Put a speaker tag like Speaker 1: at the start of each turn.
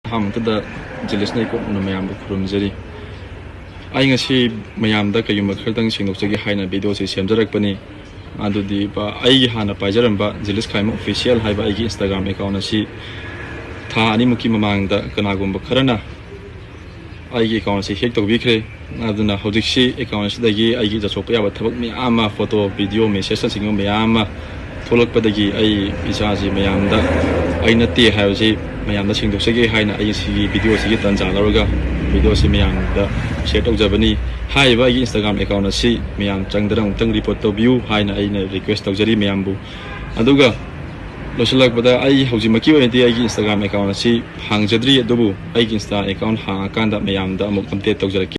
Speaker 1: Hamtada Jilisna ko na mayam kurumjari ay nga si mayam da kayo magkaldang sinukjagi hay na video si siyamjarak pa ni ado di ba ay hana pajaran ba Jilis Khaima official hay ba ay Instagram account na si tha ani muki mamang da kanagumba karana ay account si hek tok bikre ado na hojik si account si dagi ay jasok pa ba thabak mi ama photo video message sa singo mayama tholak pa dagi ay isa si mayam da ay na ti hay si mayam da singdok sege hay na ay si video si tan ja laraga video si mayam da share tok jabani hay ba ay Instagram account na si mayam changdarang tang report to view hay na ay na request tok jari mayam bu aduga losalak pada ay hoji maki wa ti ay Instagram account na si hangjadri adubu ay Insta account ha kan da mayam da amuk update tok jara